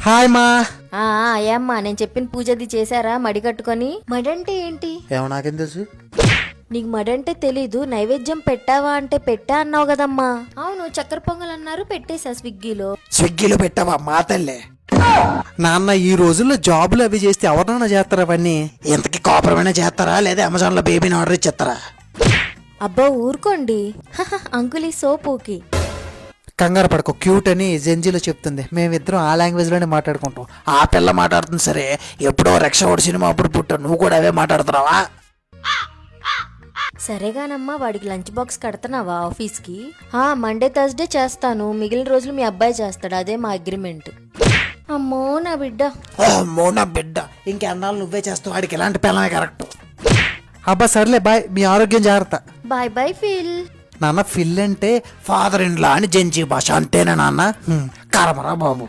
Hi మా. ఏమ్మా నేను చెప్పిన పూజది చేశారా? మడి కట్టుకొని. మడంటే ఏంటి? ఏమో నాకేం తెలుసు. నీకు మడంటే తెలీదు. నైవేద్యం పెట్టావా అంటే పెట్టా అన్నావు కదమ్మా. అవును, చక్కెర పొంగల్ అన్నారు, పెట్టేశా స్విగ్గీలో పెట్టావా మా తల్లే? నాన్న ఈ రోజుల్లో జాబులు అవి చేస్తే ఎవరన్నా చేస్తారా అవన్నీ? ఇంతకీ కాపురమైనా చేస్తారా లేదా అమెజాన్ లో బేబీని ఆర్డర్ ఇచ్చేస్తారా? అబ్బా ఊరుకోండి. అంకుల్ ఈ సోపుకి కంగారు పడకు, క్యూట్ అని జెంజీలో చెప్తుంది. మేమిద్దరం ఆ లాంగ్వేజ్ లోనే మాట్లాడుకుంటాం. ఆ పిల్ల మాట్లాడుతుంది సరే, ఎప్పుడో రక్షోడు సినిమా అప్పుడు పుట్టావు, నువ్వు కూడా అవే మాట్లాడుతున్నావా? సరేగానమ్మా, వాడికి లంచ్ బాక్స్ కడుతున్నావా ఆఫీస్కి? మండే థర్స్డే చేస్తాను, మిగిలిన రోజులు మీ అబ్బాయి చేస్తాడు, అదే మా అగ్రిమెంట్. అమ్మో నా బిడ్డ. అమ్మో నా బిడ్డ, ఇంకెన్నాళ్ళు నువ్వే చేస్తావు, వాడికి ఎలాంటి పిల్లమే కరెక్ట్. అబ్బా సర్లే బాయ్, మీ ఆరోగ్యం జాగ్రత్త. Bye bye FIL. నాన్న ఫిల్ అంటే ఫాదర్ ఇన్ లా అని జెంజీ భాష, అంతేనా నాన్న? కరమరా బాబు.